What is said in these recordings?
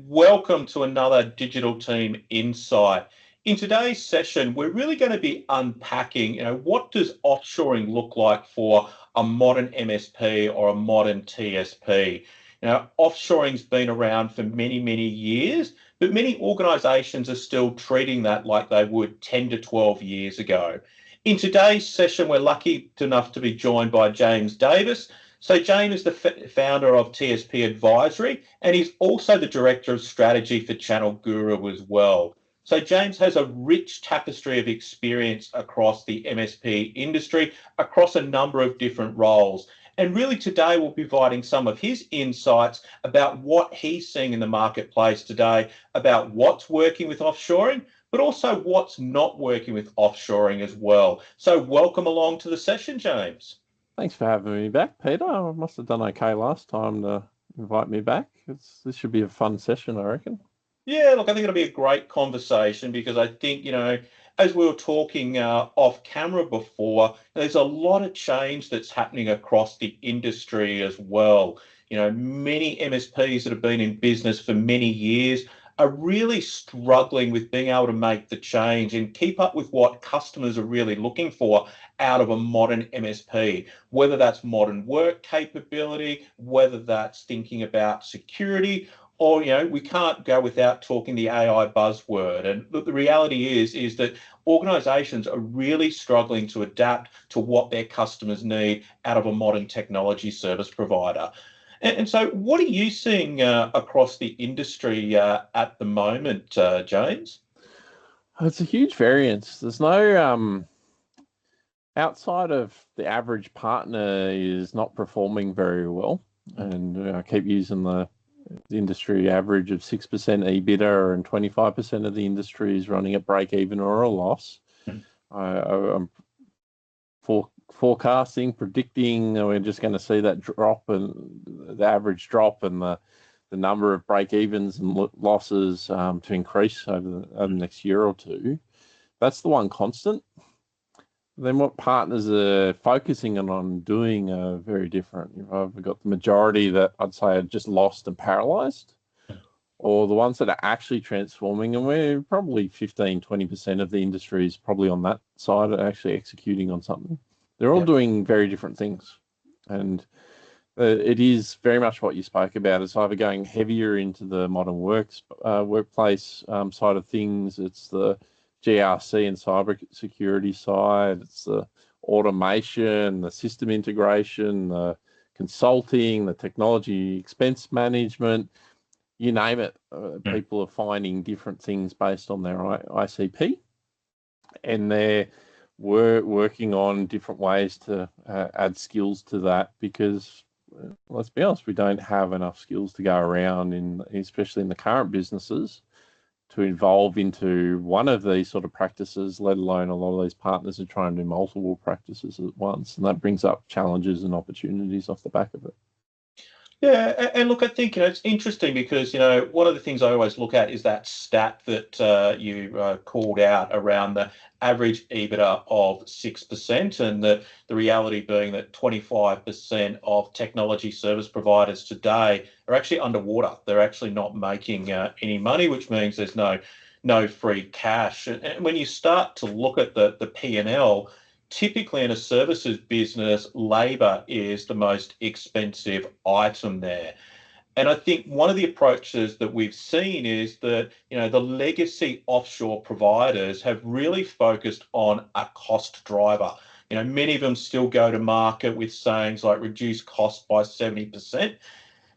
welcome to another Digital Team Insight. In today's session, we're really going to be unpacking, what does offshoring look like for a modern MSP or a modern TSP? Offshoring's been around for many, many years, but many organizations are still treating that like they would 10 to 12 years ago. In today's session, we're lucky enough to be joined by James Davis. So James is the founder of TSP Advisory, and he's also the Director of Strategy for Channel Guru as well. So James has a rich tapestry of experience across the MSP industry, across a number of different roles. And really today we'll be providing some of his insights about what he's seeing in the marketplace today, about what's working with offshoring, but also what's not working with offshoring as well. So welcome along to the session, James. Thanks for having me back, Peter. I must have done okay last time to invite me back. This should be a fun session, I reckon. Yeah, look, I think it'll be a great conversation because I think, as we were talking off camera before, there's a lot of change that's happening across the industry as well. Many MSPs that have been in business for many years are really struggling with being able to make the change and keep up with what customers are really looking for out of a modern MSP, whether that's modern work capability, whether that's thinking about security, or we can't go without talking the AI buzzword. And the reality is that organizations are really struggling to adapt to what their customers need out of a modern technology service provider. And so what are you seeing across the industry at the moment, James? It's a huge variance. There's no outside of the average partner is not performing very well, and I keep using the industry average of 6% EBITDA, and 25% of the industry is running at break even or a loss. I'm forecasting, predicting we're just going to see that drop, and the average drop, and the number of break evens and losses to increase over the next year or two. That's the one constant. Then what partners are focusing on doing are very different. I've got the majority that I'd say are just lost and paralyzed, or the ones that are actually transforming, and we're probably 15-20% of the industry is probably on that side, actually executing on something. They're all doing very different things, and it is very much what you spoke about. It's either going heavier into the modern workplace side of things. It's the GRC and cyber security side. It's the automation, the system integration, the consulting, the technology expense management, you name it. People are finding different things based on their ICP, and they're working on different ways to add skills to that, because let's be honest, we don't have enough skills to go around, especially in the current businesses, to evolve into one of these sort of practices, let alone a lot of these partners are trying to do multiple practices at once, and that brings up challenges and opportunities off the back of it. Yeah, and look, I think it's interesting because one of the things I always look at is that stat that you called out around the average EBITDA of 6%, and the reality being that 25% of technology service providers today are actually underwater. They're actually not making any money, which means there's no free cash. And when you start to look at the P&L, typically in a services business, labour is the most expensive item there. And I think one of the approaches that we've seen is that, the legacy offshore providers have really focused on a cost driver. Many of them still go to market with sayings like reduce cost by 70%.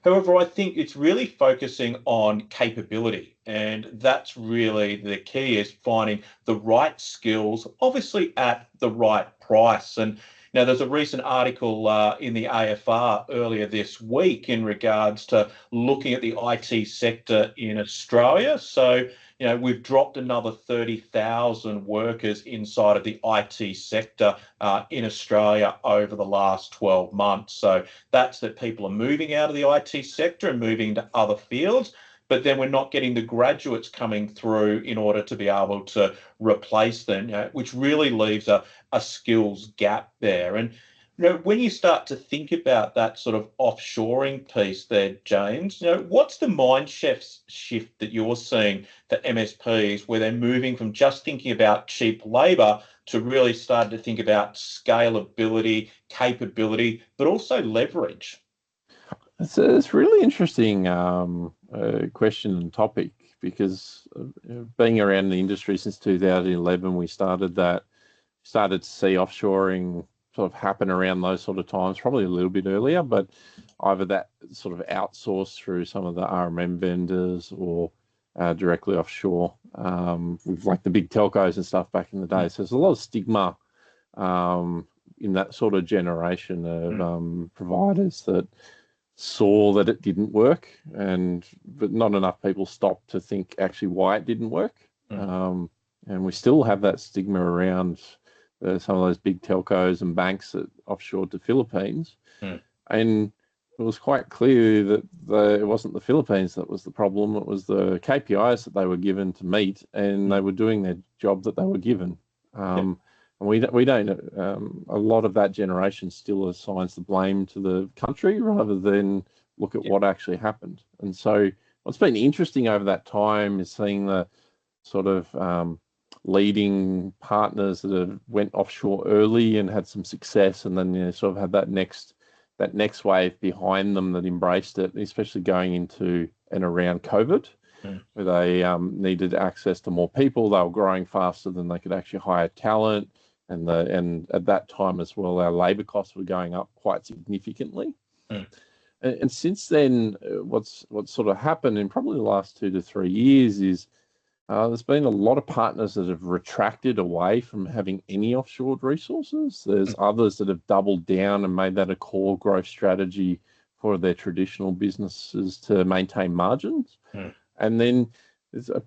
However, I think it's really focusing on capability, and that's really the key, is finding the right skills, obviously at the right price. And there's a recent article in the AFR earlier this week in regards to looking at the IT sector in Australia. So, we've dropped another 30,000 workers inside of the IT sector in Australia over the last 12 months. So that's that people are moving out of the IT sector and moving to other fields, but then we're not getting the graduates coming through in order to be able to replace them, which really leaves a skills gap there. And When you start to think about that sort of offshoring piece there, James, what's the shift that you're seeing for MSPs where they're moving from just thinking about cheap labor to really starting to think about scalability, capability, but also leverage? It's really interesting question and topic because being around the industry since 2011, we started to see offshoring sort of happen around those sort of times, probably a little bit earlier, but either that sort of outsourced through some of the RMM vendors or directly offshore with like the big telcos and stuff back in the day. So there's a lot of stigma in that sort of generation of providers that saw that it didn't work, but not enough people stopped to think actually why it didn't work. And we still have that stigma around some of those big telcos and banks that offshored to Philippines. And it was quite clear that it wasn't the Philippines that was the problem. It was the KPIs that they were given to meet, and they were doing their job that they were given. And we don't a lot of that generation still assigns the blame to the country rather than look at what actually happened. And so what's been interesting over that time is seeing the sort of leading partners that have went offshore early and had some success, and then sort of had that next wave behind them that embraced it, especially going into and around COVID, where they needed access to more people. They were growing faster than they could actually hire talent. And at that time as well, our labour costs were going up quite significantly. And since then, what's sort of happened in probably the last 2 to 3 years is there's been a lot of partners that have retracted away from having any offshore resources. There's others that have doubled down and made that a core growth strategy for their traditional businesses to maintain margins. And then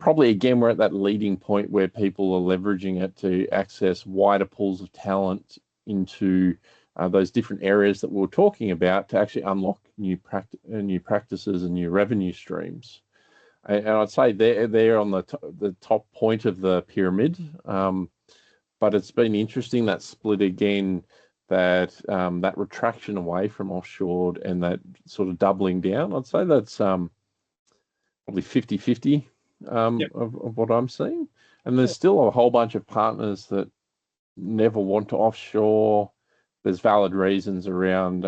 probably, again, we're at that leading point where people are leveraging it to access wider pools of talent into those different areas that we were talking about to actually unlock new practices and new revenue streams. And I'd say they're on the top point of the pyramid. But it's been interesting, that split again, that retraction away from offshore and that sort of doubling down. I'd say that's probably 50-50. Of what I'm seeing. And there's still a whole bunch of partners that never want to offshore. There's valid reasons around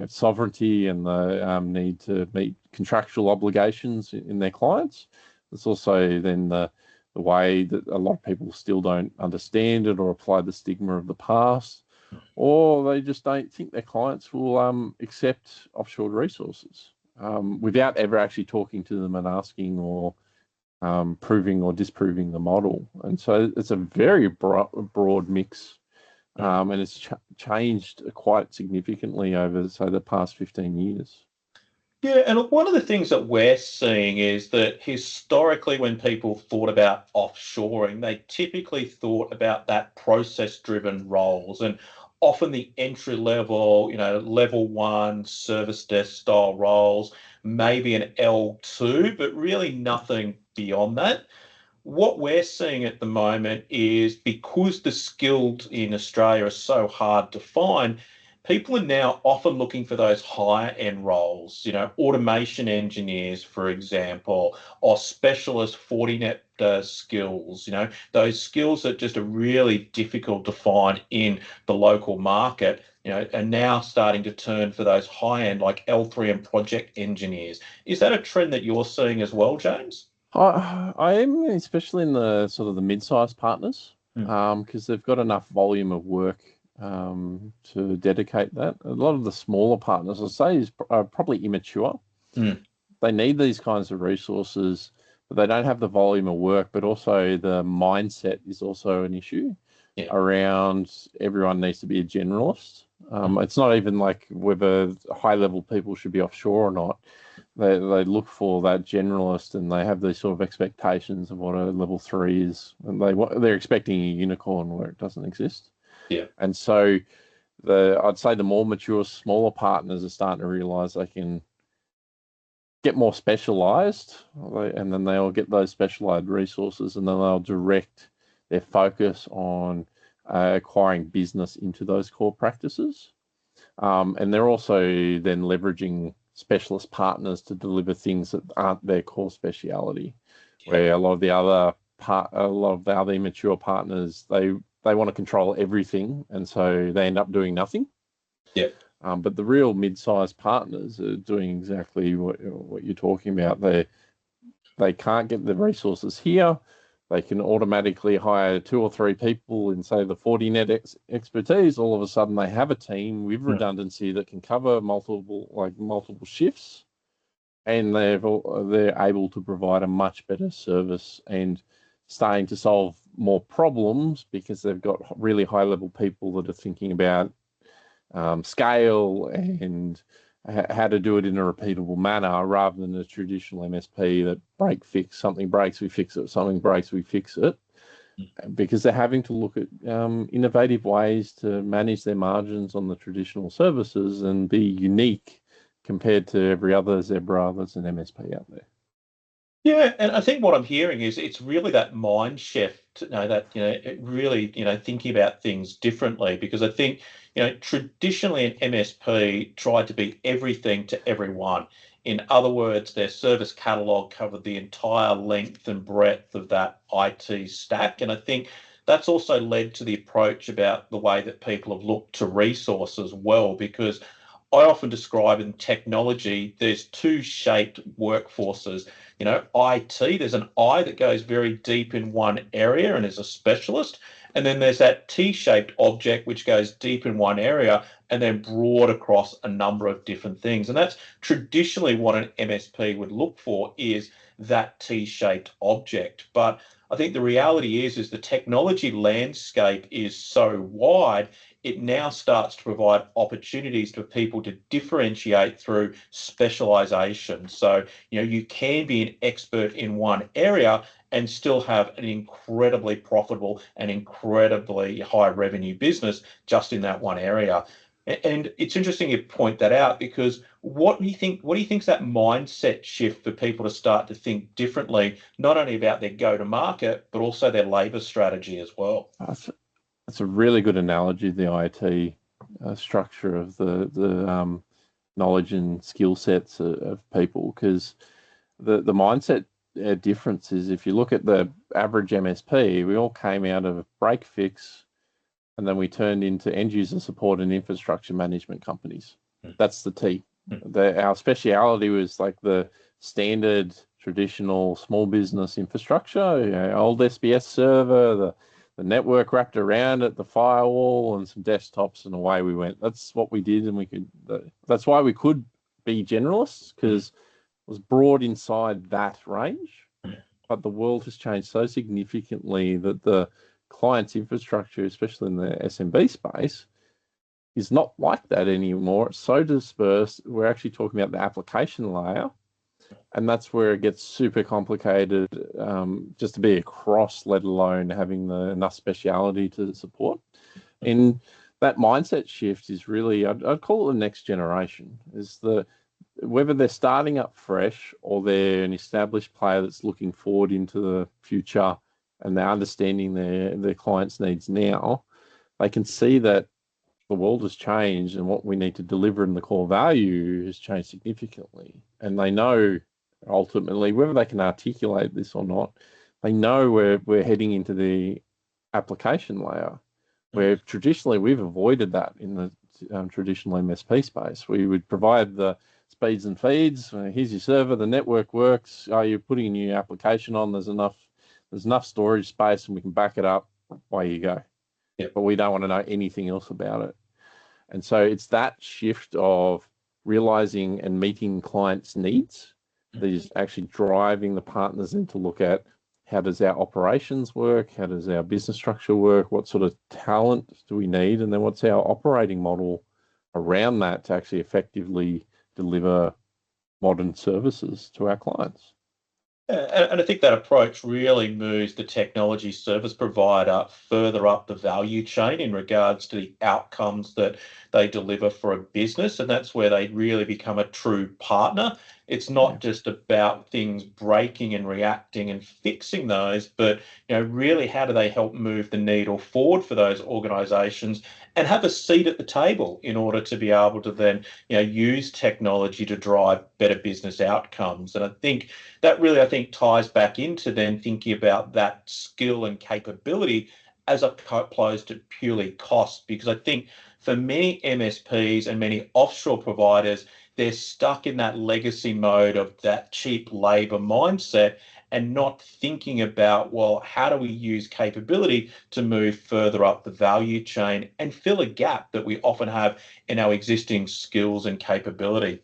sovereignty and the need to meet contractual obligations in their clients. There's also then the way that a lot of people still don't understand it or apply the stigma of the past, or they just don't think their clients will accept offshore resources without ever actually talking to them and asking or proving or disproving the model. And so it's a very broad mix, and it's changed quite significantly over, say, the past 15 years. Yeah, and one of the things that we're seeing is that historically, when people thought about offshoring, they typically thought about that process-driven roles, and often the entry level, level one service desk style roles, maybe an L2, but really nothing beyond that. What we're seeing at the moment is, because the skills in Australia are so hard to find, people are now often looking for those higher end roles, automation engineers, for example, or specialist Fortinet skills, those skills that just are really difficult to find in the local market, are now starting to turn for those high end, like L3 and project engineers. Is that a trend that you're seeing as well, James? I am, especially in the sort of the mid-sized partners, because they've got enough volume of work to dedicate that. A lot of the smaller partners, I'd say, are probably immature. They need these kinds of resources, but they don't have the volume of work, but also the mindset is also an issue around everyone needs to be a generalist. It's not even like whether high-level people should be offshore or not. They look for that generalist, and they have these sort of expectations of what a level 3 is, and they're expecting a unicorn where it doesn't exist. And so I'd say the more mature, smaller partners are starting to realise they can get more specialised, and then they'll get those specialised resources, and then they'll direct their focus on acquiring business into those core practices. And they're also then leveraging specialist partners to deliver things that aren't their core speciality, where a lot of the other immature partners, they want to control everything, and so they end up doing nothing. Yeah. But the real mid-sized partners are doing exactly what you're talking about. They can't get the resources here. They can automatically hire 2 or 3 people in, say, the 40net expertise. All of a sudden, they have a team with redundancy that can cover multiple shifts, and they're able to provide a much better service and starting to solve more problems because they've got really high-level people that are thinking about scale and how to do it in a repeatable manner rather than a traditional MSP that something breaks, we fix it, something breaks, we fix it, because they're having to look at innovative ways to manage their margins on the traditional services and be unique compared to every other Zebra that's an MSP out there. Yeah, and I think what I'm hearing is it's really that mind shift, that, it really, thinking about things differently, because I think, traditionally an MSP tried to be everything to everyone. In other words, their service catalog covered the entire length and breadth of that IT stack. And I think that's also led to the approach about the way that people have looked to resource as well, because I often describe in technology, there's two shaped workforces. IT, there's an I that goes very deep in one area and is a specialist. And then there's that T-shaped object which goes deep in one area and then broad across a number of different things. And that's traditionally what an MSP would look for, is that T-shaped object. But I think the reality is the technology landscape is so wide, it now starts to provide opportunities for people to differentiate through specialization. So, you can be an expert in one area and still have an incredibly profitable and incredibly high revenue business just in that one area. And it's interesting you point that out, because what do you think is that mindset shift for people to start to think differently, not only about their go-to-market, but also their labor strategy as well? That's a really good analogy, the IT structure of the knowledge and skill sets of people, because the mindset difference is, if you look at the average MSP, we all came out of break fix and then we turned into end user support and infrastructure management companies. That's the T. Our speciality was like the standard traditional small business infrastructure, old SBS server, the network wrapped around it, the firewall, and some desktops, and away we went. That's what we did, and that's why we could be generalists, because it was broad inside that range. But the world has changed so significantly that the client's infrastructure, especially in the SMB space, is not like that anymore. It's so dispersed. We're actually talking about the application layer, and that's where it gets super complicated, just to be across, let alone having enough speciality to support. And that mindset shift is really, I'd call it the next generation, is whether they're starting up fresh or they're an established player that's looking forward into the future and they're understanding their clients' needs now, they can see that the world has changed and what we need to deliver in the core value has changed significantly. And they know, ultimately, whether they can articulate this or not, they know we're heading into the application layer, where traditionally we've avoided that in the traditional MSP space. We would provide the speeds and feeds. Here's your server, the network works. You're putting a new application on. There's enough storage space, and we can back it up. Away you go. Yeah. But we don't want to know anything else about it. And so it's that shift of realizing and meeting clients' needs that is actually driving the partners in to look at, how does our operations work? How does our business structure work? What sort of talent do we need? And then what's our operating model around that to actually effectively deliver modern services to our clients? And I think that approach really moves the technology service provider further up the value chain in regards to the outcomes that they deliver for a business. And that's where they really become a true partner. It's Yeah. not just about things breaking and reacting and fixing those, but really how do they help move the needle forward for those organizations and have a seat at the table in order to be able to then use technology to drive better business outcomes. And I think that really, I think, ties back into then thinking about that skill and capability as opposed to purely cost, because I think for many MSPs and many offshore providers, they're stuck in that legacy mode of that cheap labor mindset and not thinking about, well, how do we use capability to move further up the value chain and fill a gap that we often have in our existing skills and capability.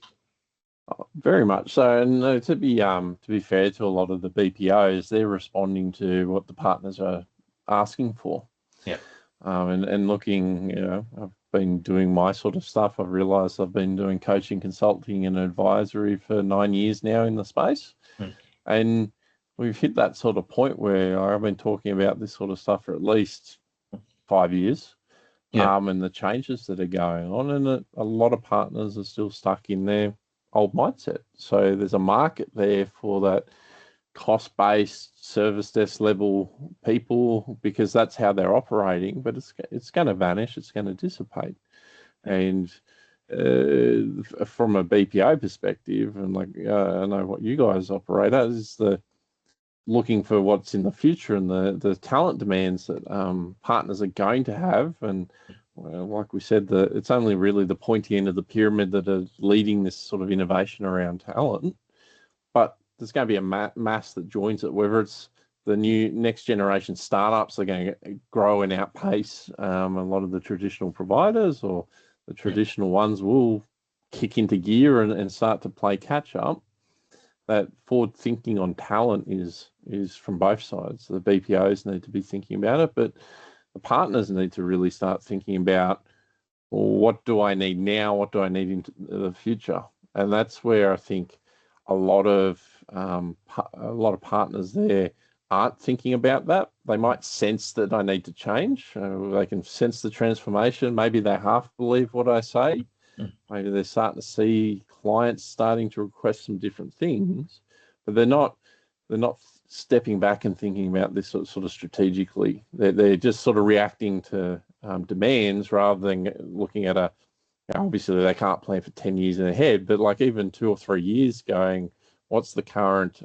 Very much so. And to be fair to a lot of the BPOs, they're responding to what the partners are asking for. Yeah. And looking, I've been doing my sort of stuff. I've realised I've been doing coaching, consulting, and advisory for 9 years now in the space, Mm. and we've hit that sort of point where I've been talking about this sort of stuff for at least 5 years. Yeah. And the changes that are going on, and a lot of partners are still stuck in their old mindset. So there's a market there for that cost-based service desk level people because that's how they're operating, but it's going to vanish, it's going to dissipate. And from a BPO perspective, and I know what you guys operate as, is the looking for what's in the future and the talent demands that partners are going to have. And like we said, it's only really the pointy end of the pyramid that are leading this sort of innovation around talent. But there's going to be a mass that joins it, whether it's the new next generation startups are going to grow and outpace a lot of the traditional providers, or the traditional ones will kick into gear and start to play catch up. That forward thinking on talent is from both sides. The BPOs need to be thinking about it, but the partners need to really start thinking about, well, what do I need now? What do I need into the future? And that's where I think a lot of partners there aren't thinking about that. They might sense that I need to change. They can sense the transformation. Maybe they half believe what I say. Maybe they're starting to see clients starting to request some different things, but they're not stepping back and thinking about this sort of strategically. They're just sort of reacting to demands rather than looking at obviously they can't plan for 10 years in ahead, but like even 2 or 3 years going, what's the current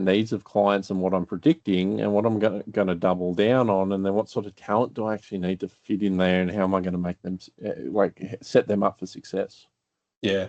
needs of clients and what I'm predicting and what I'm going to double down on, and then what sort of talent do I actually need to fit in there, and how am I going to make them set them up for success? Yeah.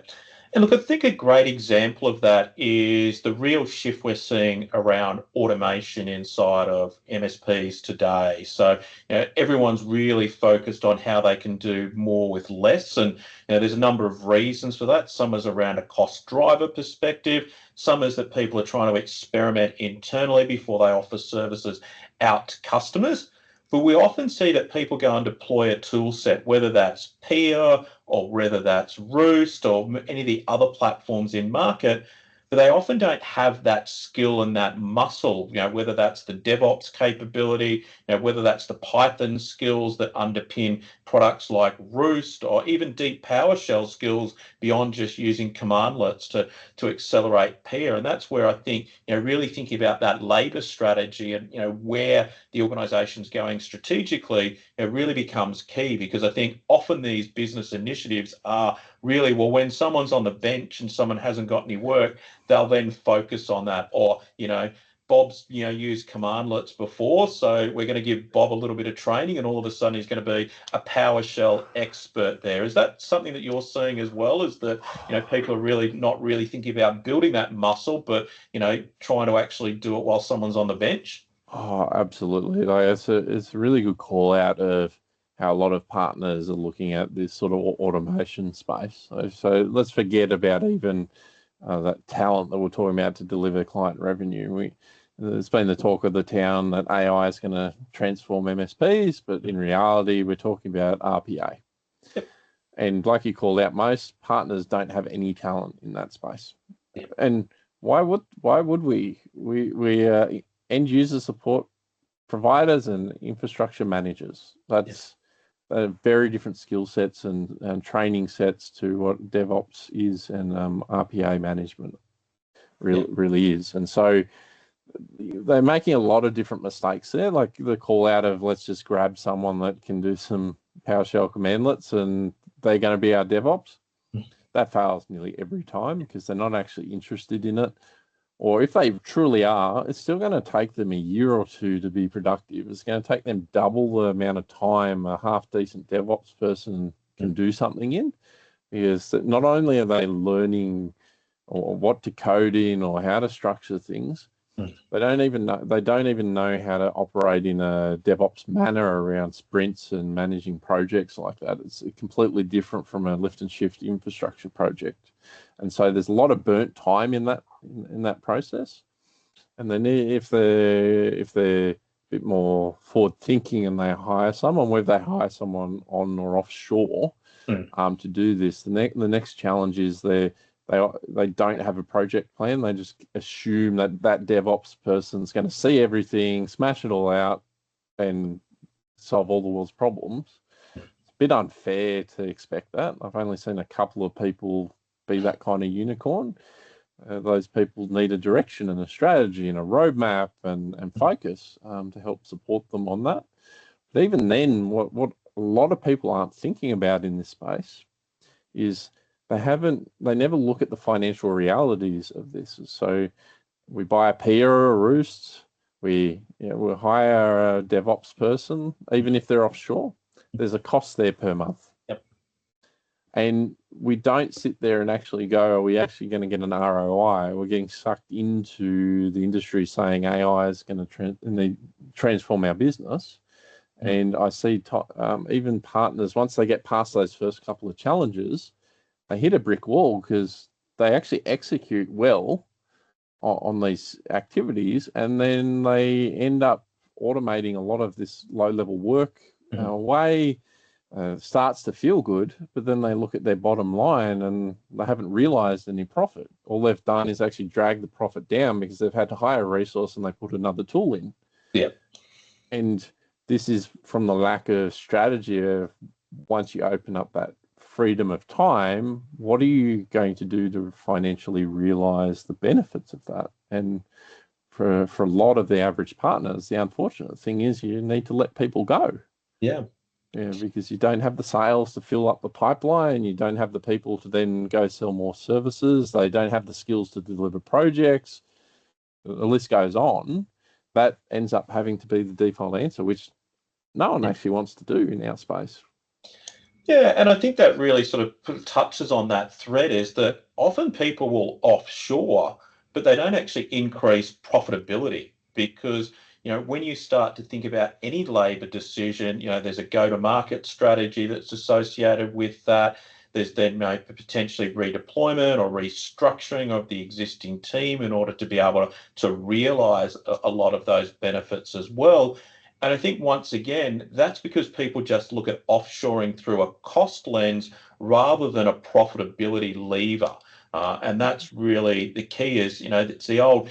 And look, I think a great example of that is the real shift we're seeing around automation inside of MSPs today. So, everyone's really focused on how they can do more with less. And there's a number of reasons for that. Some is around a cost driver perspective. Some is that people are trying to experiment internally before they offer services out to customers. But we often see that people go and deploy a tool set, whether that's Peer or whether that's Roost or any of the other platforms in market, but they often don't have that skill and that muscle, whether that's the DevOps capability, whether that's the Python skills that underpin products like Roost, or even deep PowerShell skills beyond just using commandlets to accelerate peer. And that's where I think, really thinking about that labor strategy and, where the organization's going strategically, it really becomes key, because I think often these business initiatives are really, well, when someone's on the bench and someone hasn't got any work, they'll then focus on that. Or, Bob's, used commandlets before, so we're going to give Bob a little bit of training, and all of a sudden he's going to be a PowerShell expert there. Is that something that you're seeing as well? Is that, people are really not really thinking about building that muscle, but, trying to actually do it while someone's on the bench? Oh, absolutely. Like it's a really good call out of how a lot of partners are looking at this sort of automation space. So let's forget about even that talent that we're talking about to deliver client revenue. There's been the talk of the town that AI is going to transform MSPs, but in reality, we're talking about RPA. Yep. And like you called out, most partners don't have any talent in that space. Yep. And why would we? We end user support providers and infrastructure managers. very different skill sets and training sets to what DevOps is and RPA management really is. And so they're making a lot of different mistakes there, like the call out of let's just grab someone that can do some PowerShell commandlets and they're going to be our DevOps. That fails nearly every time because they're not actually interested in it. Or if they truly are, it's still going to take them a year or two to be productive. It's going to take them double the amount of time a half-decent DevOps person can do something in, because not only are they learning or what to code in or how to structure things, they don't even know how to operate in a DevOps manner around sprints and managing projects like that. It's completely different from a lift and shift infrastructure project. And so there's a lot of burnt time in that process. And then if they're a bit more forward thinking and they hire someone, whether they hire someone on or offshore to do this, the next challenge is they don't have a project plan. They just assume that DevOps person's going to see everything, smash it all out, and solve all the world's problems. It's a bit unfair to expect that. I've only seen a couple of people be that kind of unicorn. Those people need a direction and a strategy and a roadmap and focus to help support them on that. But even then, what a lot of people aren't thinking about in this space is they never look at the financial realities of this. So we buy a Pia or a Roost, we'll hire a DevOps person, even if they're offshore, there's a cost there per month. Yep. And we don't sit there and actually go, are we actually going to get an ROI? We're getting sucked into the industry saying AI is going to transform our business. And I see even partners, once they get past those first couple of challenges, they hit a brick wall because they actually execute well on these activities, and then they end up automating a lot of this low-level work away. Starts to feel good, but then they look at their bottom line and they haven't realized any profit. All they've done is actually drag the profit down because they've had to hire a resource and they put another tool in. Yeah. And this is from the lack of strategy of once you open up that freedom of time, what are you going to do to financially realize the benefits of that? And for a lot of the average partners, the unfortunate thing is you need to let people go. Yeah, because you don't have the sales to fill up the pipeline, you don't have the people to then go sell more services, they don't have the skills to deliver projects, the list goes on. That ends up having to be the default answer, which no one actually wants to do in our space. Yeah, and I think that really sort of touches on that thread, is that often people will offshore, but they don't actually increase profitability because, when you start to think about any labor decision, there's a go-to-market strategy that's associated with that. There's then potentially redeployment or restructuring of the existing team in order to be able to realize a lot of those benefits as well. And I think once again, that's because people just look at offshoring through a cost lens rather than a profitability lever. And that's really the key is, it's the old,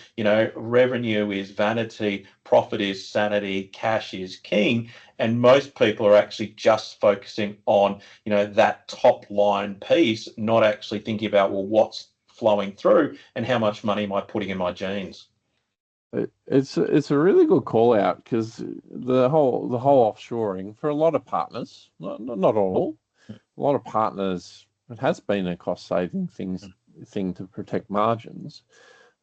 revenue is vanity, profit is sanity, cash is king. And most people are actually just focusing on, that top line piece, not actually thinking about, well, what's flowing through and how much money am I putting in my jeans? It's a really good call out because the whole offshoring for a lot of partners, not all, a lot of partners, it has been a cost saving thing to protect margins.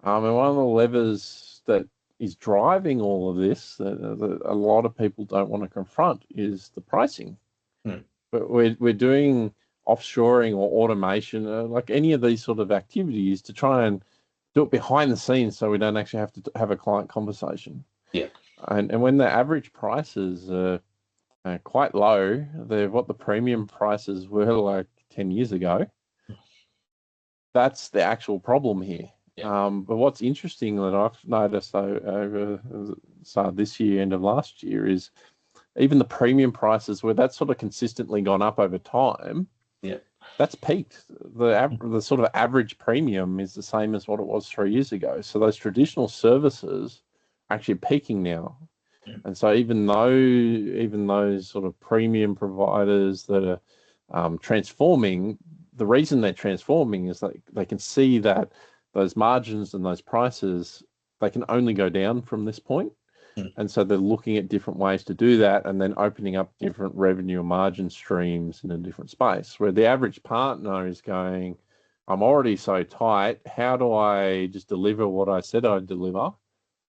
And one of the levers that is driving all of this that a lot of people don't want to confront is the pricing. But we're doing offshoring or automation, like any of these sort of activities, to try and do it behind the scenes so we don't actually have to have a client conversation. Yeah. And when the average prices are quite low, they're what the premium prices were like 10 years ago. That's the actual problem here. Yeah. But what's interesting that I've noticed over this year, end of last year, is even the premium prices where that's sort of consistently gone up over time. Yeah. That's peaked. The sort of average premium is the same as what it was 3 years ago. So those traditional services are actually peaking now. And so even those sort of premium providers that are transforming, the reason they're transforming is that they can see that those margins and those prices, they can only go down from this point. And so they're looking at different ways to do that and then opening up different revenue and margin streams in a different space, where the average partner is going, I'm already so tight. How do I just deliver what I said I'd deliver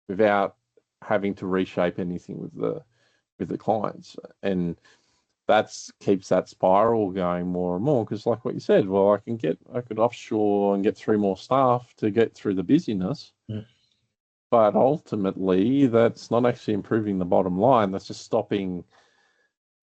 without having to reshape anything with the clients? And that's keeps that spiral going more and more, because like what you said, well, I could offshore and get 3 more staff to get through the busyness. But ultimately, that's not actually improving the bottom line. That's just stopping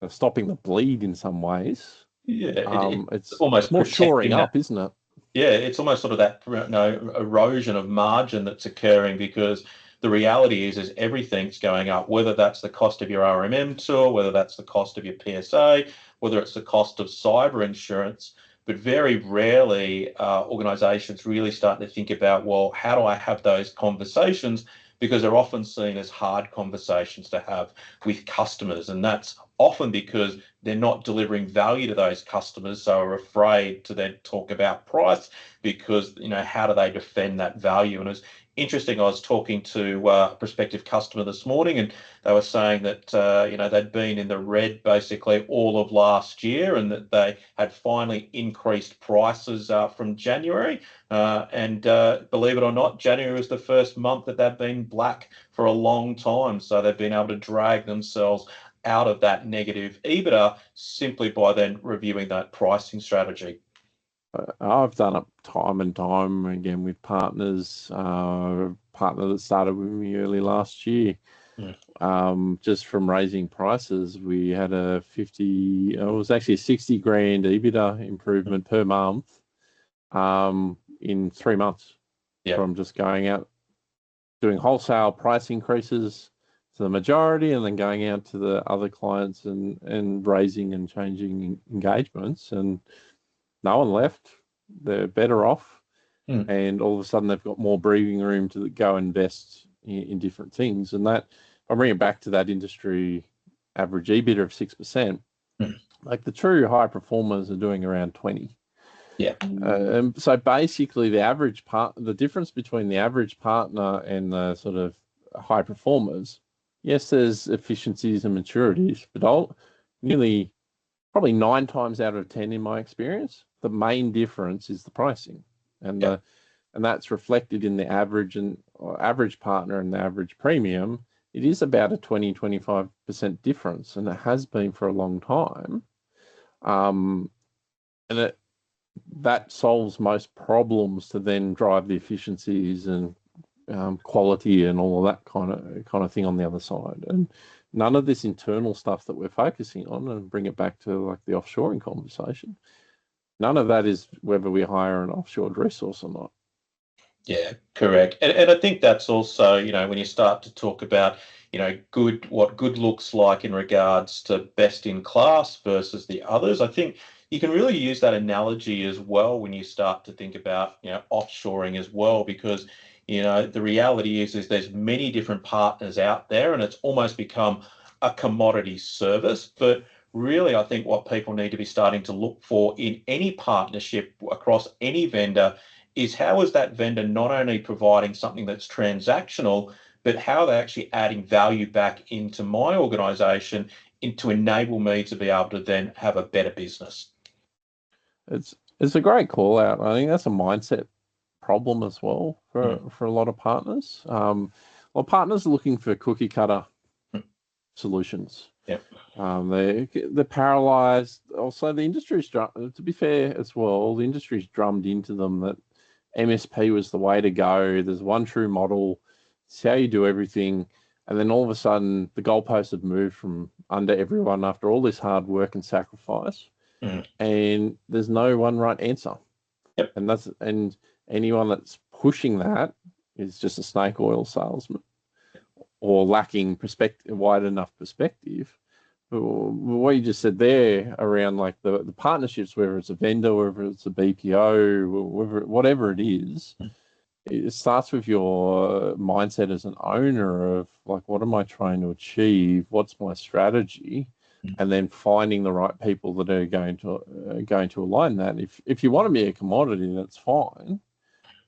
the bleed in some ways. Yeah, it's It's almost more shoring protecting that. up, isn't it? Yeah, it's almost sort of that erosion of margin that's occurring, because the reality is everything's going up, whether that's the cost of your RMM tool, whether that's the cost of your PSA, whether it's the cost of cyber insurance. But very rarely organisations really start to think about, well, how do I have those conversations? Because they're often seen as hard conversations to have with customers, and that's often because they're not delivering value to those customers, so are afraid to then talk about price, because how do they defend that value? And it was interesting. I was talking to a prospective customer this morning, and they were saying that they'd been in the red basically all of last year, and that they had finally increased prices from January. And believe it or not, January was the first month that they've been black for a long time. So they've been able to drag themselves out of that negative EBITDA simply by then reviewing that pricing strategy. I've done it time and time again with partners. Partner that started with me early last year. Just from raising prices, we had it was actually a 60 grand EBITDA improvement per month in 3 months from just going out, doing wholesale price increases to the majority, and then going out to the other clients and raising and changing engagements, and no one left. They're better off, and all of a sudden they've got more breathing room to go invest in different things. And that, I bring it back to that industry average EBITDA of 6%. Like the true high performers are doing around 20. Yeah. So basically, the difference between the average partner and the sort of high performers, yes, there's efficiencies and maturities, but probably 9 times out of 10 in my experience, the main difference is the pricing, and that's reflected in the average partner and the average premium. It is about a 20-25% difference, and it has been for a long time. And that solves most problems to then drive the efficiencies and quality and all of that kind of thing on the other side. And none of this internal stuff that we're focusing on, and bring it back to like the offshoring conversation, none of that is whether we hire an offshored resource or not. Yeah, correct. And I think that's also, when you start to talk about, what good looks like in regards to best in class versus the others, I think you can really use that analogy as well when you start to think about, offshoring as well, because, the reality is there's many different partners out there, and it's almost become a commodity service. But really, I think what people need to be starting to look for in any partnership across any vendor is, how is that vendor not only providing something that's transactional, but how are they actually adding value back into my organization to enable me to be able to then have a better business. It's a great call out. I think that's a mindset problem as well for a lot of partners. Partners are looking for cookie cutter solutions. Yeah. They're paralyzed. Also, the industry's, to be fair as well, the industry's drummed into them that MSP was the way to go. There's one true model. It's how you do everything. And then all of a sudden, the goalposts have moved from under everyone after all this hard work and sacrifice. And there's no one right answer. Yep. And anyone that's pushing that is just a snake oil salesman, or lacking wide enough perspective. What you just said there around like the partnerships, whether it's a vendor, whether it's a BPO, whatever it is, it starts with your mindset as an owner of like, what am I trying to achieve? What's my strategy? And then finding the right people that are going to align that. If you want to be a commodity, that's fine,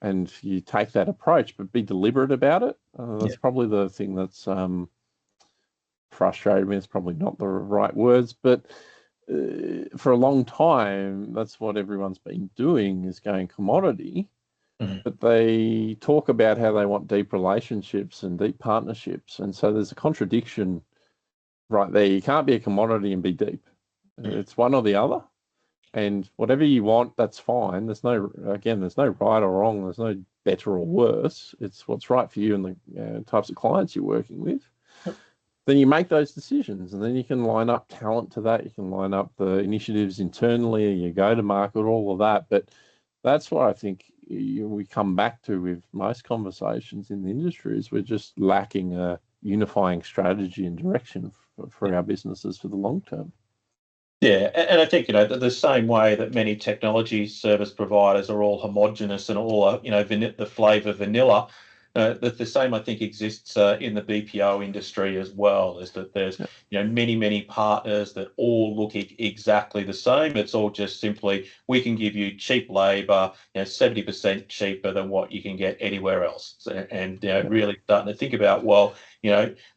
and you take that approach, but be deliberate about it. Yeah. That's probably the thing that's frustrated me. It's probably not the right words, but for a long time, that's what everyone's been doing, is going commodity. Mhm. But they talk about how they want deep relationships and deep partnerships. And so there's a contradiction right there. You can't be a commodity and be deep. It's one or the other. And whatever you want, that's fine. There's no right or wrong. There's no better or worse. It's what's right for you and the types of clients you're working with. Then you make those decisions, and then you can line up talent to that. You can line up the initiatives internally, you go to market, all of that. But that's what I think we come back to with most conversations in the industry, is we're just lacking a unifying strategy and direction for our businesses for the long term. Yeah, and I think, the same way that many technology service providers are all homogenous and all are, the flavor vanilla, that the same, I think, exists in the BPO industry as well, is that there's, Yeah. many, many partners that all look exactly the same. It's all just simply, we can give you cheap labor, 70% cheaper than what you can get anywhere else. And, really starting to think about, well,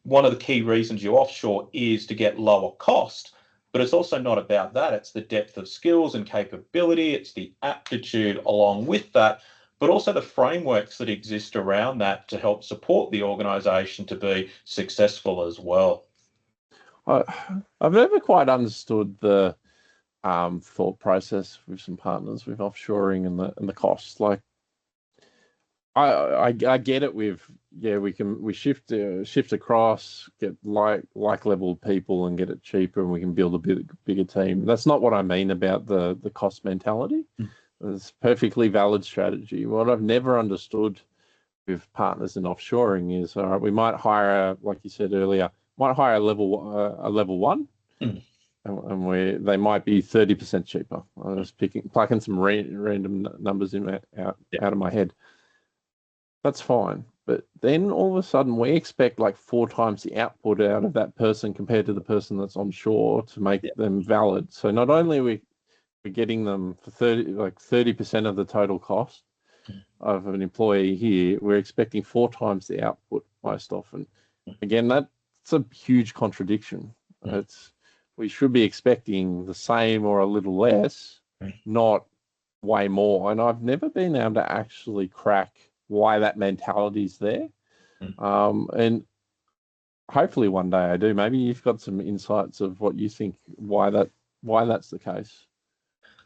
one of the key reasons you offshore is to get lower cost. But it's also not about that. It's the depth of skills and capability. It's the aptitude along with that, but also the frameworks that exist around that to help support the organisation to be successful as well. I, I've never quite understood the thought process with some partners with offshoring and the costs. Like, I get it with, we shift across, get like level people and get it cheaper, and we can build a bigger team. That's not what I mean about the cost mentality. It's a perfectly valid strategy. What I've never understood with partners in offshoring is, all right, we might hire, like you said earlier, a level one, Mm. and they might be 30% cheaper. I was plucking some random numbers out of my head. That's fine. But then all of a sudden we expect like 4 times the output out of that person compared to the person that's on shore to make Yeah. them valid. So not only are we're getting them for 30% of the total cost of an employee here, we're expecting 4 times the output most often. Again, that's a huge contradiction. Mm. We should be expecting the same or a little less, Mm. not way more. And I've never been able to actually crack why that mentality is there. And hopefully one day I do. Maybe you've got some insights of what you think why that's the case.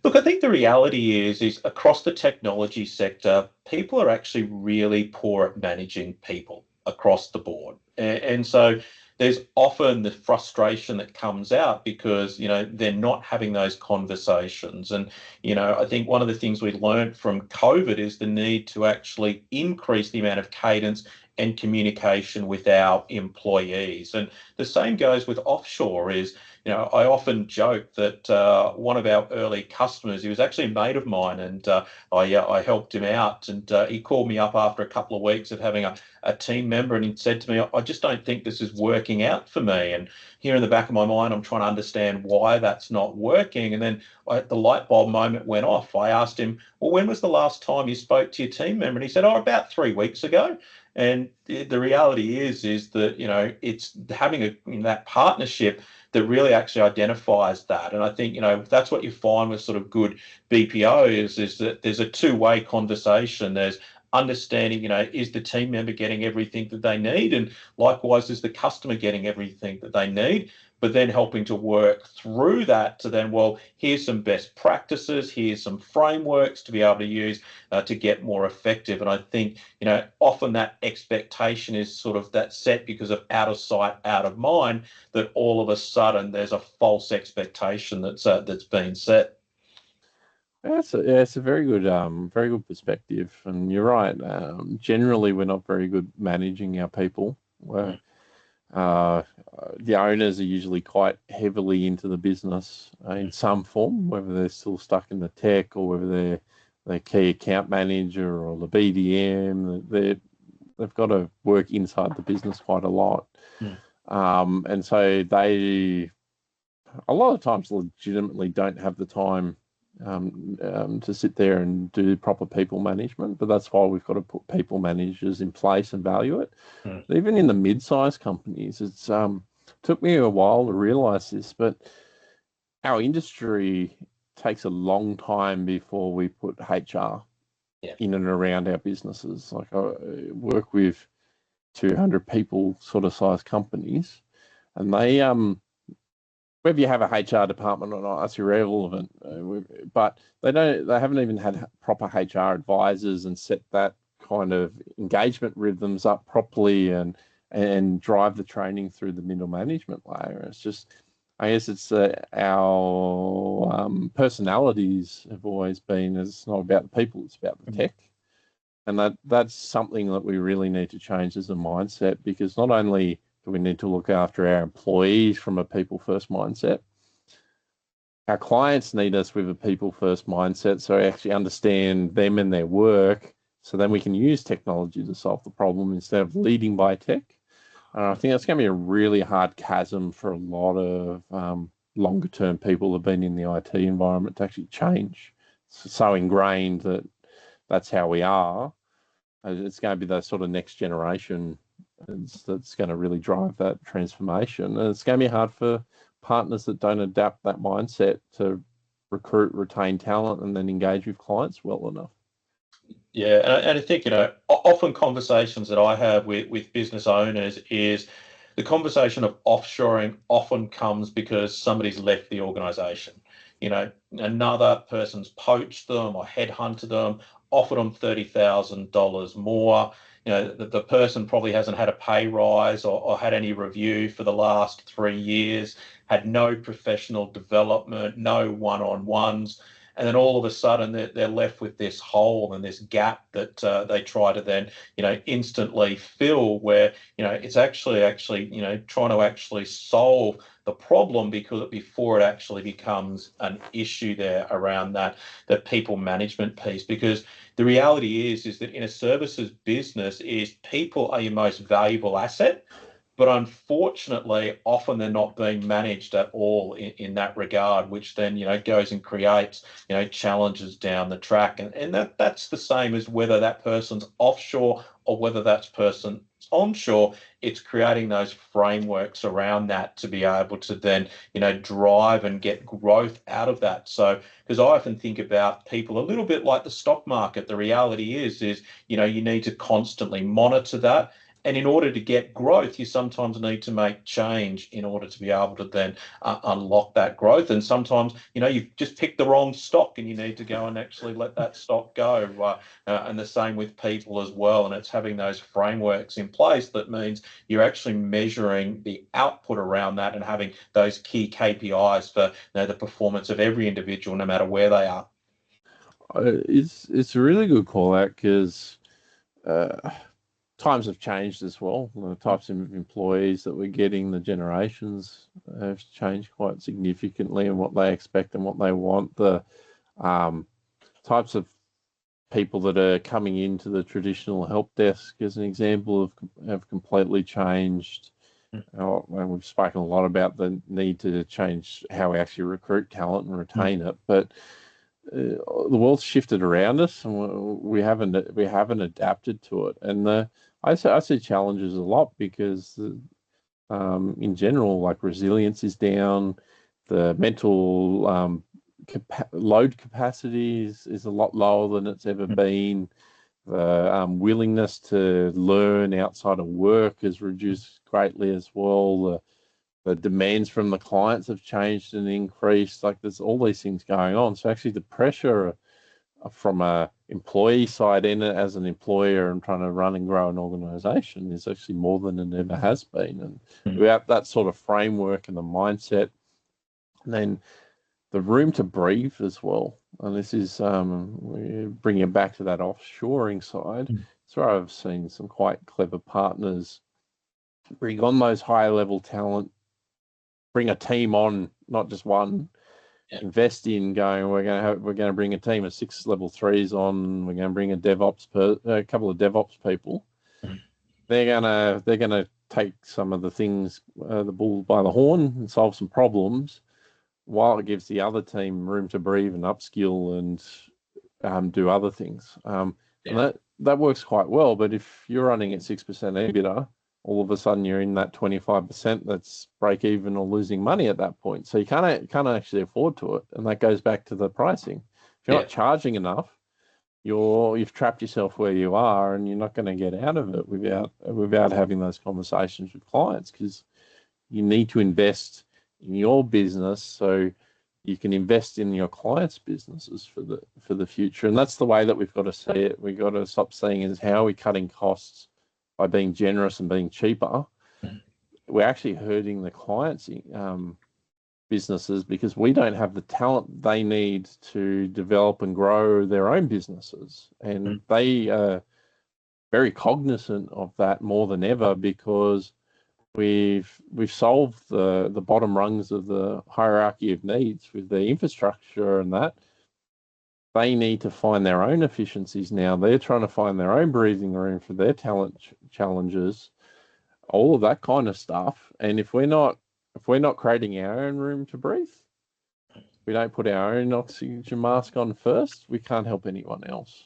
Look, I think the reality is across the technology sector, people are actually really poor at managing people across the board. And so there's often the frustration that comes out because, they're not having those conversations. And, I think one of the things we learned from COVID is the need to actually increase the amount of cadence and communication with our employees. And the same goes with offshore is, I often joke that one of our early customers, he was actually a mate of mine, and I helped him out. And he called me up after a couple of weeks of having a team member, and he said to me, "I just don't think this is working out for me." And here in the back of my mind, I'm trying to understand why that's not working. And then the light bulb moment went off. I asked him, "Well, when was the last time you spoke to your team member?" And he said, "Oh, about 3 weeks ago." And the reality is that it's having that partnership that really actually identifies that. And I think, that's what you find with sort of good BPO is that there's a two-way conversation. There's understanding, is the team member getting everything that they need? And likewise, is the customer getting everything that they need? But then helping to work through that to then, well, here's some best practices, here's some frameworks to be able to use to get more effective. And I think, often that expectation is sort of that set because of out of sight, out of mind, that all of a sudden there's a false expectation that's been set. It's a very good perspective, and you're right. Generally, we're not very good managing our people. Uh, the owners are usually quite heavily into the business in some form, whether they're still stuck in the tech or whether they're the key account manager or the BDM. They've got to work inside the business quite a lot. And so they, a lot of times, legitimately don't have the time to sit there and do proper people management. But that's why we've got to put people managers in place and value it. Even in the mid-sized companies, it's took me a while to realize this, but our industry takes a long time before we put HR in and around our businesses. Like I work with 200 people sort of size companies, and they whether you have a HR department or not, that's irrelevant. But they haven't even had proper HR advisors and set that kind of engagement rhythms up properly and drive the training through the middle management layer. It's just, I guess it's our personalities have always been, it's not about the people, it's about the tech. And that's something that we really need to change as a mindset, because not only do we need to look after our employees from a people first mindset, our clients need us with a people first mindset, so we actually understand them and their work, so then we can use technology to solve the problem instead of leading by tech. I think that's going to be a really hard chasm for a lot of longer term people who have been in the IT environment to actually change. It's so ingrained that that's how we are. It's going to be the sort of next generation that's going to really drive that transformation. And it's going to be hard for partners that don't adapt that mindset to recruit, retain talent, and then engage with clients well enough. Yeah, and I think, often conversations that I have with business owners is the conversation of offshoring often comes because somebody's left the organization. Another person's poached them or headhunted them, offered them $30,000 more. The person probably hasn't had a pay rise or had any review for the last 3 years, had no professional development, no one-on-ones. And then all of a sudden they're left with this hole and this gap that they try to then, instantly fill, where, it's actually, trying to actually solve the problem before it actually becomes an issue there around the people management piece. Because the reality is that in a services business is people are your most valuable asset. But unfortunately, often they're not being managed at all in that regard, which then, goes and creates, challenges down the track. And that's the same as whether that person's offshore or whether that person's onshore. It's creating those frameworks around that to be able to then, drive and get growth out of that. So, because I often think about people a little bit like the stock market. The reality is, you need to constantly monitor that. And in order to get growth, you sometimes need to make change in order to be able to then unlock that growth. And sometimes, you've just picked the wrong stock and you need to go and actually let that stock go. And the same with people as well. And it's having those frameworks in place that means you're actually measuring the output around that and having those key KPIs for the performance of every individual, no matter where they are. It's a really good call out, because times have changed as well. The types of employees that we're getting, the generations have changed quite significantly, and what they expect and what they want. The types of people that are coming into the traditional help desk, as an example, have completely changed. And we've spoken a lot about the need to change how we actually recruit talent and retain it, but the world's shifted around us, and we haven't adapted to it. And I see challenges a lot, because in general, like, resilience is down, the mental load capacity is a lot lower than it's ever been. The willingness to learn outside of work has reduced greatly as well. The demands from the clients have changed and increased. Like, there's all these things going on. So actually the pressure from a employee side in it as an employer and trying to run and grow an organization is actually more than it ever has been. And without that sort of framework and the mindset, and then the room to breathe as well. And this is bringing it back to that offshoring side. It's where I've seen some quite clever partners bring on those higher level talent, bring a team on, not just one, Yeah. invest in going, we're going to bring a team of 6 level 3s on, we're going to bring a couple of DevOps people. Mm. They're going to take some of the things, the bull by the horn, and solve some problems, while it gives the other team room to breathe and upskill and do other things. And that works quite well. But if you're running at 6% EBITDA, all of a sudden you're in that 25% that's break even or losing money at that point. So you can't actually afford to it. And that goes back to the pricing. If you're not charging enough, you've trapped yourself where you are, and you're not going to get out of it without having those conversations with clients, because you need to invest in your business so you can invest in your clients' businesses for the future. And that's the way that we've got to see it. We've got to stop seeing it as how are we cutting costs by being generous and being cheaper. Mm. We're actually hurting the clients' businesses, because we don't have the talent they need to develop and grow their own businesses. And they are very cognizant of that more than ever, because we've solved the bottom rungs of the hierarchy of needs with the infrastructure, and that they need to find their own efficiencies now. They're trying to find their own breathing room for their talent challenges, all of that kind of stuff. And if we're not creating our own room to breathe, we don't put our own oxygen mask on first, we can't help anyone else.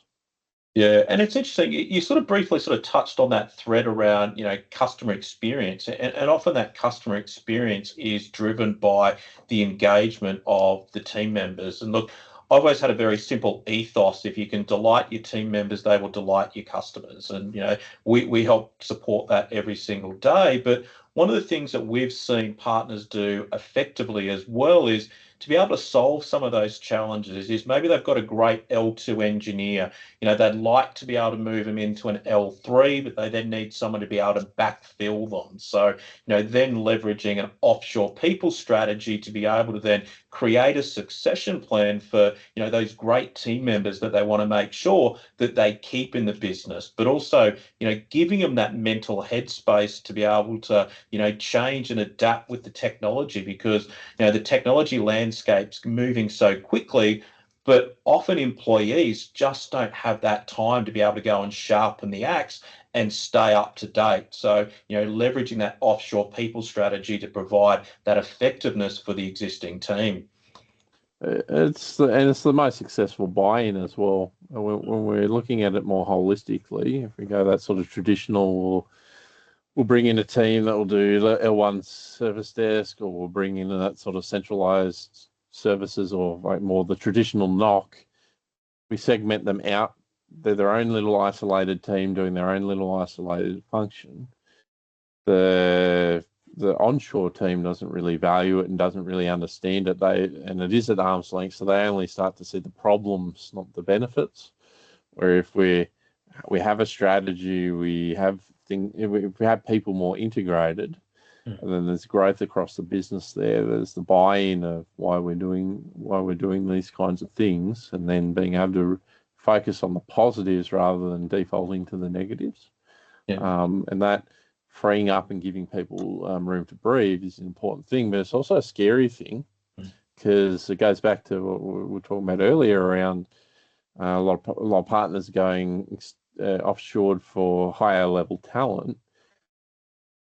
Yeah, and it's interesting. You sort of briefly sort of touched on that thread around, customer experience, and often that customer experience is driven by the engagement of the team members. And look, I've always had a very simple ethos: if you can delight your team members, they will delight your customers. And we help support that every single day. But one of the things that we've seen partners do effectively as well is to be able to solve some of those challenges. Is maybe they've got a great L2 engineer. They'd like to be able to move them into an L3, but they then need someone to be able to backfill them. So, then leveraging an offshore people strategy to be able to then create a succession plan for, those great team members that they want to make sure that they keep in the business, but also, giving them that mental headspace to be able to, change and adapt with the technology, because, the technology landscape's moving so quickly. But often employees just don't have that time to be able to go and sharpen the axe and stay up to date. So, leveraging that offshore people strategy to provide that effectiveness for the existing team. It's the most successful buy-in as well. When we're looking at it more holistically, if we go that sort of traditional, we'll bring in a team that will do the L1 service desk, or we'll bring in that sort of centralized services, or like more the traditional knock. We segment them out. They're their own little isolated team doing their own little isolated function. The onshore team doesn't really value it and doesn't really understand it. And it is at arm's length, so they only start to see the problems, not the benefits. Where if we have a strategy, if we have people more integrated, and then there's growth across the business there. There's the buy-in of why we're doing these kinds of things, and then being able to focus on the positives rather than defaulting to the negatives. And that freeing up and giving people room to breathe is an important thing, but it's also a scary thing, because it goes back to what we were talking about earlier around a lot of partners going offshore for higher level talent.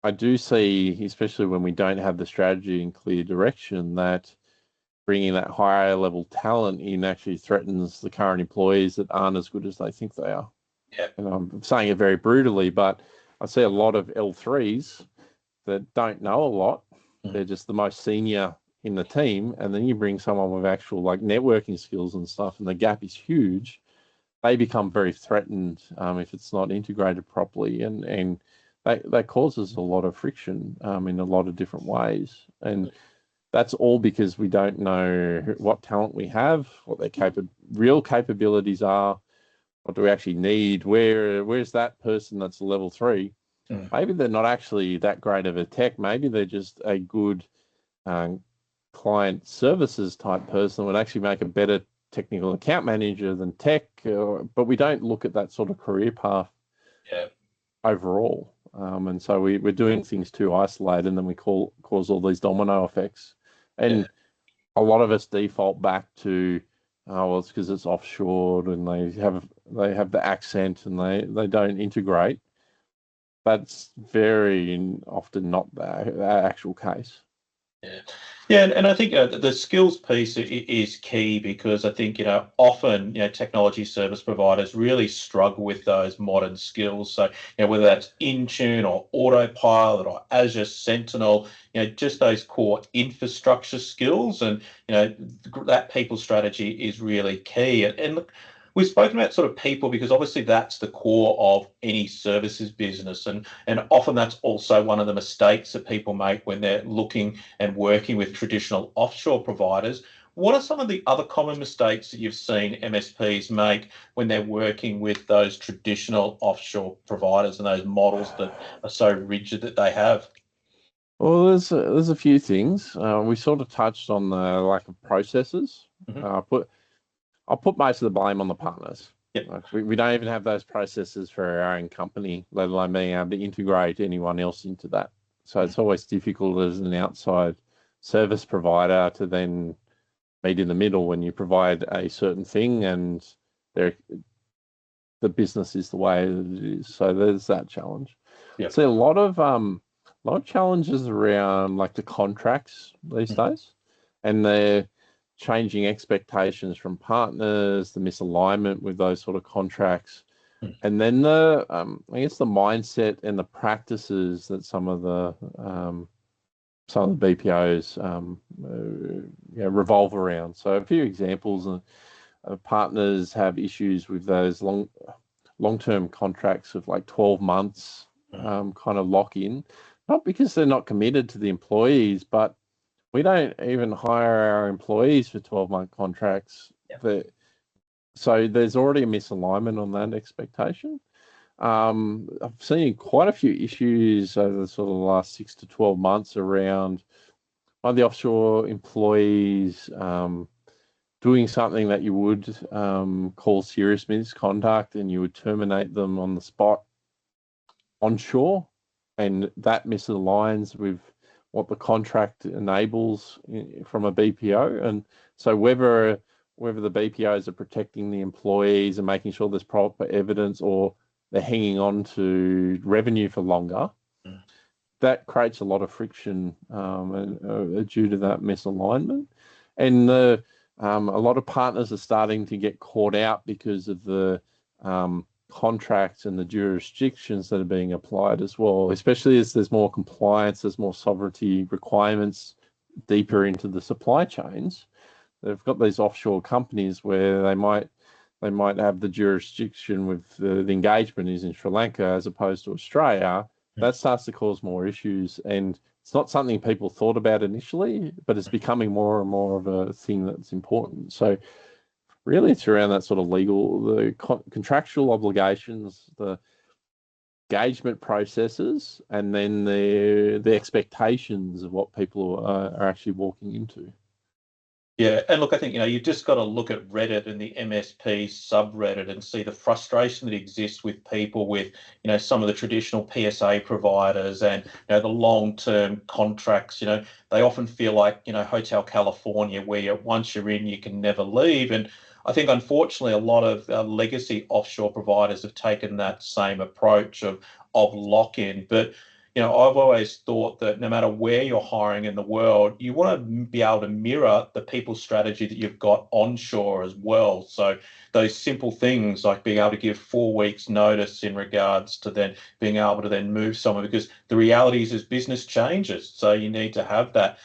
I do see, especially when we don't have the strategy and clear direction, that bringing that higher level talent in actually threatens the current employees that aren't as good as they think they are. Yeah. And I'm saying it very brutally, but I see a lot of L3s that don't know a lot. They're just the most senior in the team. And then you bring someone with actual like networking skills and stuff, and the gap is huge. They become very threatened if it's not integrated properly. And that causes a lot of friction in a lot of different ways. And that's all because we don't know what talent we have, what their real capabilities are, what do we actually need, where's that person that's a level 3? Maybe they're not actually that great of a tech. Maybe they're just a good client services type person, would actually make a better technical account manager than tech. But we don't look at that sort of career path overall. And so we're doing things too isolated, and then we cause all these domino effects. And a lot of us default back to, oh, well, it's because it's offshore and they have the accent and they don't integrate. That's very often not the actual case. Yeah, yeah, and I think the skills piece is key because I think often technology service providers really struggle with those modern skills. So whether that's Intune or Autopilot or Azure Sentinel, just those core infrastructure skills, and that people strategy is really key. And look, we've spoken about sort of people because obviously that's the core of any services business, and often that's also one of the mistakes that people make when they're looking and working with traditional offshore providers. What are some of the other common mistakes that you've seen MSPs make when they're working with those traditional offshore providers and those models that are so rigid that they have? Well, there's a few things. We sort of touched on the lack of processes. Hmm. Uh, put I'll put most of the blame on the partners. Yep. Like we don't even have those processes for our own company, let alone being able to integrate anyone else into that. So it's always difficult as an outside service provider to then meet in the middle when you provide a certain thing and there the business is the way it is. So there's that challenge. Yep. See a lot of challenges around like the contracts these Mhm. days, and the changing expectations from partners, the misalignment with those sort of contracts, and then the I guess the mindset and the practices that some of the BPOs revolve around. So a few examples. Partners have issues with those long-term contracts of like 12 months kind of lock in, not because they're not committed to the employees, but we don't even hire our employees for 12-month contracts. Yep. So there's already a misalignment on that expectation. I've seen quite a few issues over the sort of the last 6 to 12 months around the offshore employees doing something that you would call serious misconduct, and you would terminate them on the spot onshore, and that misaligns with what the contract enables from a BPO. And so whether the BPOs are protecting the employees and making sure there's proper evidence, or they're hanging on to revenue for longer, that creates a lot of friction due to that misalignment. And a lot of partners are starting to get caught out because of the contracts and the jurisdictions that are being applied as well, especially as there's more compliance, there's more sovereignty requirements deeper into the supply chains. They've got these offshore companies where they might have the jurisdiction with the engagement is in Sri Lanka as opposed to Australia. That starts to cause more issues, and it's not something people thought about initially, but it's becoming more and more of a thing that's important. So really it's around that sort of the contractual obligations, the engagement processes, and then the expectations of what people are actually walking into. Yeah, and look, I think you've just got to look at Reddit and the MSP subreddit and see the frustration that exists with people with some of the traditional PSA providers and the long-term contracts. They often feel like Hotel California, where once you're in, you can never leave. And I think unfortunately, a lot of legacy offshore providers have taken that same approach of lock-in, but I've always thought that no matter where you're hiring in the world, you want to be able to mirror the people strategy that you've got onshore as well. So those simple things like being able to give 4 weeks notice in regards to then being able to then move somewhere, because the reality is business changes. So you need to have that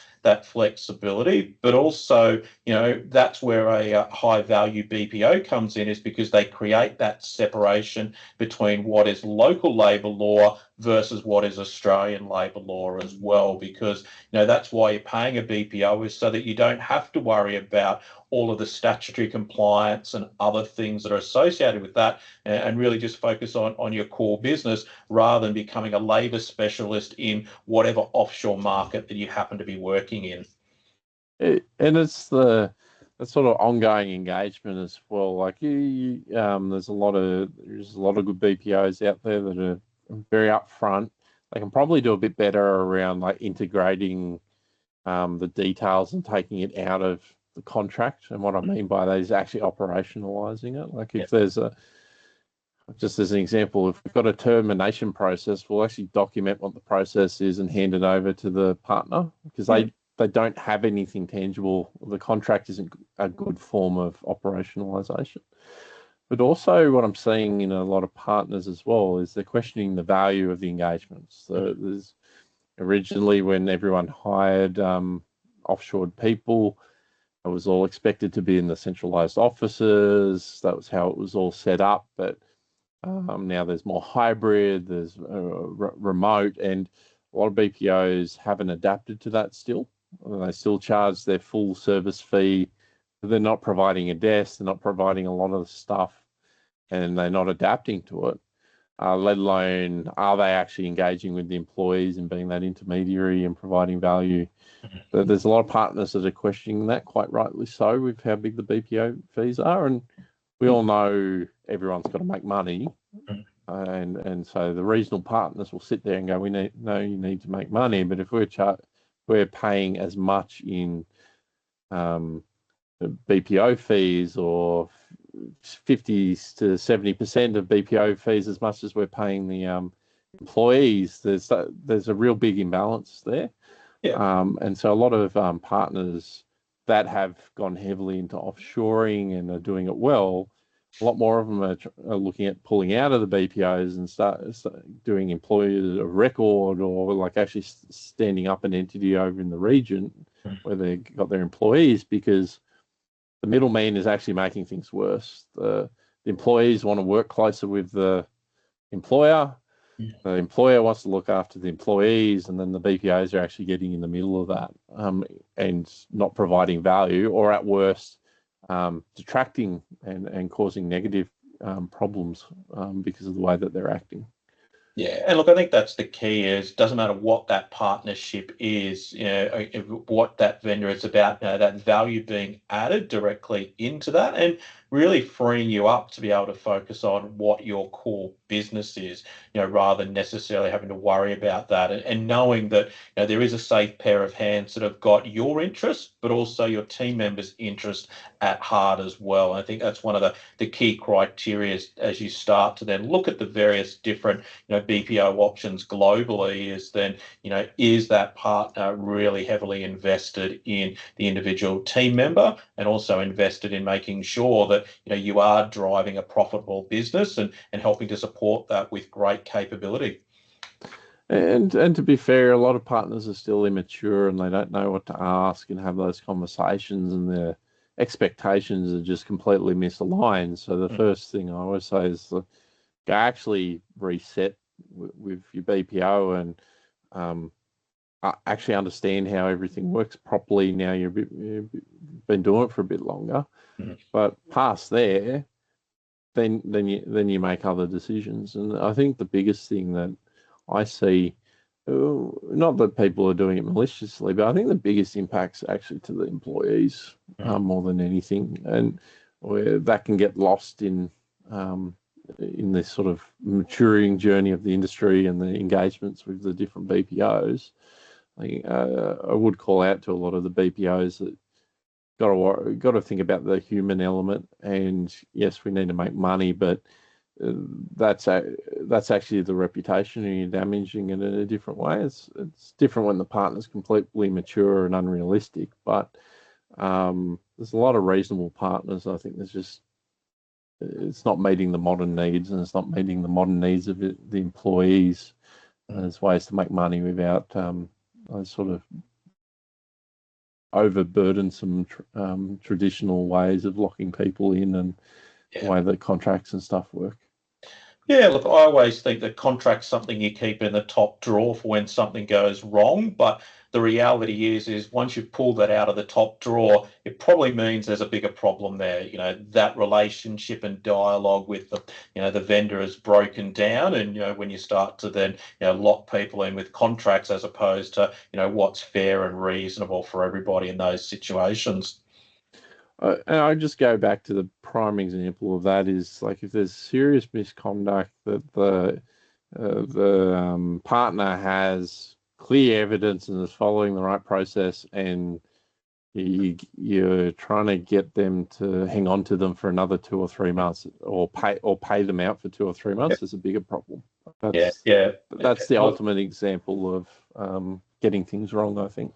flexibility, but also, that's where a high value BPO comes in, is because they create that separation between what is local labour law versus what is Australian labour law as well, because that's why you're paying a BPO, is so that you don't have to worry about all of the statutory compliance and other things that are associated with that, and really just focus on your core business rather than becoming a labour specialist in whatever offshore market that you happen to be working in. And it's the sort of ongoing engagement as well. Like there's a lot of good BPOs out there that are very upfront. They can probably do a bit better around like integrating the details and taking it out of the contract. And what I mean by that is actually operationalizing it. Like if there's just as an example, if we've got a termination process, we'll actually document what the process is and hand it over to the partner, because they don't have anything tangible. The contract isn't a good form of operationalization. But also what I'm seeing in a lot of partners as well is they're questioning the value of the engagements. So there's originally, when everyone hired offshored people, it was all expected to be in the centralized offices. That was how it was all set up. But now there's more hybrid, there's remote, and a lot of BPOs haven't adapted to that still. They still charge their full service fee, but they're not providing a desk, they're not providing a lot of the stuff, and they're not adapting to it. Let alone are they actually engaging with the employees and being that intermediary and providing value. There's a lot of partners that are questioning that, quite rightly so, with how big the BPO fees are. And we all know everyone's got to make money. And so the regional partners will sit there and go, you need to make money. But if we're paying as much in BPO fees, or 50 to 70% of BPO fees, as much as we're paying the employees, there's a real big imbalance there. And so a lot of partners that have gone heavily into offshoring and are doing it well, a lot more of them are looking at pulling out of the BPOs and start doing employers of record, or like actually standing up an entity over in the region where they've got their employees, because the middleman is actually making things worse. The employees want to work closer with the employer. The employer wants to look after the employees, and then the BPOs are actually getting in the middle of that and not providing value, or at worst, detracting and causing negative problems because of the way that they're acting. Yeah, and look, I think that's the key. Is doesn't matter what that partnership is, what that vendor is about. That value being added directly into that, and really freeing you up to be able to focus on what your core business is. Rather than necessarily having to worry about that, and knowing that there is a safe pair of hands that have got your interest, but also your team members' interest at heart as well. And I think that's one of the key criteria as you start to then look at the various different BPO options globally. Is then is that partner really heavily invested in the individual team member, and also invested in making sure that you are driving a profitable business and helping to support that with great capability. And to be fair, a lot of partners are still immature and they don't know what to ask and have those conversations, and their expectations are just completely misaligned. So the first thing I always say is go actually reset with your BPO and actually understand how everything works properly. Now you've been doing it for a bit longer, but past there, then you make other decisions. And I think the biggest thing that I see, not that people are doing it maliciously, but I think the biggest impact's actually to the employees more than anything, and where that can get lost in this sort of maturing journey of the industry and the engagements with the different BPOs. I would call out to a lot of the BPOs that got to think about the human element. And yes, we need to make money, but that's actually the reputation, and you're damaging it in a different way. It's different when the partner's completely mature and unrealistic, but there's a lot of reasonable partners. I think it's not meeting the modern needs, and it's not meeting the modern needs of the employees. There's ways to make money without those sort of overburdensome traditional ways of locking people in, and the way that contracts and stuff work. Yeah, look, I always think that contract's something you keep in the top drawer for when something goes wrong. But the reality is once you've pulled that out of the top drawer, it probably means there's a bigger problem there. That relationship and dialogue with the vendor is broken down, and when you start to then lock people in with contracts as opposed to what's fair and reasonable for everybody in those situations. And I just go back to the prime example of that is, like, if there's serious misconduct that the partner has clear evidence and is following the right process, and you're trying to get them to hang on to them for another 2 or 3 months, or pay them out for 2 or 3 months, is a bigger problem. That's the ultimate example of getting things wrong, I think.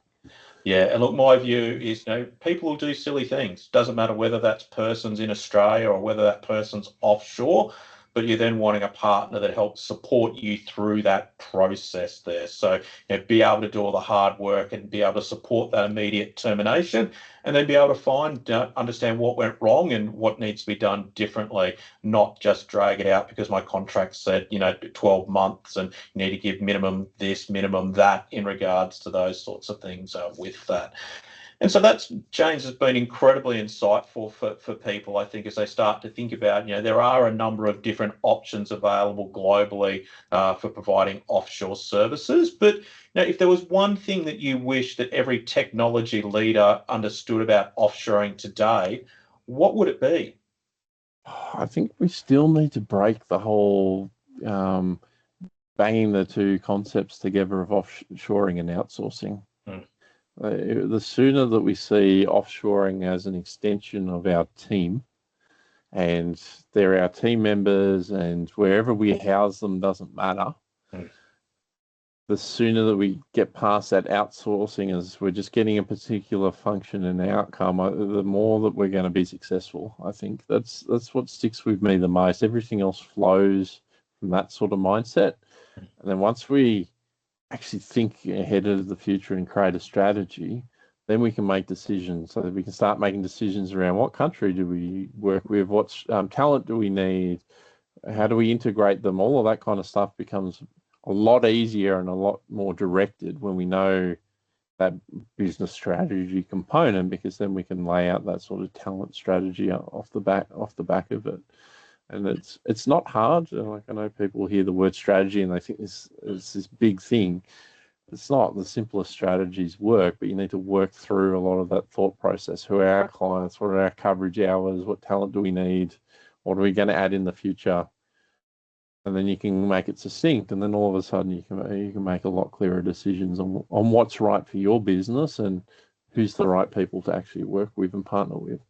Yeah, and look, my view is, people will do silly things. Doesn't matter whether that's person's in Australia or whether that person's offshore, but you're then wanting a partner that helps support you through that process there. So, be able to do all the hard work and be able to support that immediate termination, and then be able to understand what went wrong and what needs to be done differently, not just drag it out because my contract said, 12 months and you need to give minimum this, minimum that in regards to those sorts of things with that. And so that's, James, has been incredibly insightful for people, I think, as they start to think about, there are a number of different options available globally for providing offshore services. But if there was one thing that you wish that every technology leader understood about offshoring today, what would it be? I think we still need to break the whole banging the two concepts together of offshoring and outsourcing. The sooner that we see offshoring as an extension of our team, and they're our team members, and wherever we house them doesn't matter, the sooner that we get past that outsourcing as we're just getting a particular function and outcome, the more that we're going to be successful. I think that's what sticks with me the most. Everything else flows from that sort of mindset. And then once we actually think ahead of the future and create a strategy, then we can make decisions, so that we can start making decisions around what country do we work with, what talent do we need, how do we integrate them. All of that kind of stuff becomes a lot easier and a lot more directed when we know that business strategy component, because then we can lay out that sort of talent strategy off the back of it. And it's not hard. Like, I know people hear the word strategy and they think it's this big thing. It's not. The simplest strategies work, but you need to work through a lot of that thought process. Who are our clients? What are our coverage hours? What talent do we need? What are we going to add in the future? And then you can make it succinct, and then all of a sudden you can make a lot clearer decisions on what's right for your business and who's the right people to actually work with and partner with.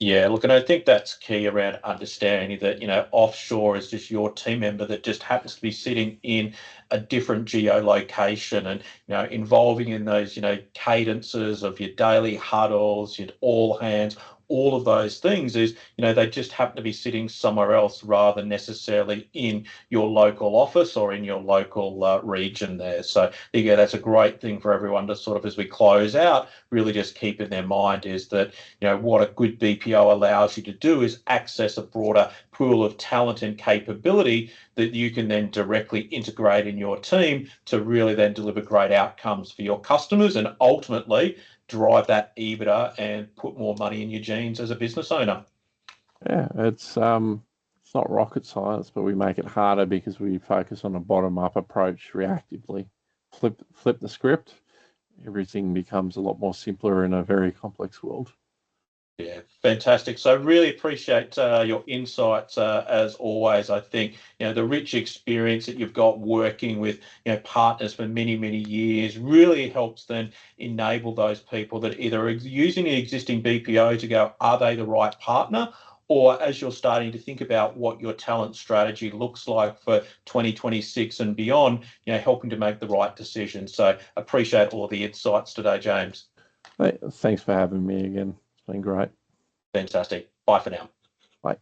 Yeah, look, and I think that's key around understanding that, offshore is just your team member that just happens to be sitting in a different geolocation, and, involving in those, cadences of your daily huddles, your all hands, all of those things is, they just happen to be sitting somewhere else rather than necessarily in your local office or in your local region there. So, yeah, that's a great thing for everyone to sort of, as we close out, really just keep in their mind is that, what a good BPO allows you to do is access a broader pool of talent and capability that you can then directly integrate in your team to really then deliver great outcomes for your customers and ultimately drive that EBITDA and put more money in your jeans as a business owner. Yeah, it's not rocket science, but we make it harder because we focus on a bottom-up approach reactively. Flip the script, everything becomes a lot more simpler in a very complex world. Yeah, fantastic. So really appreciate your insights as always. I think, the rich experience that you've got working with, partners for many, many years really helps then enable those people that either are using the existing BPO to go, are they the right partner? Or as you're starting to think about what your talent strategy looks like for 2026 and beyond, helping to make the right decision. So appreciate all the insights today, James. Thanks for having me again. It's been great. Fantastic. Bye for now. Bye.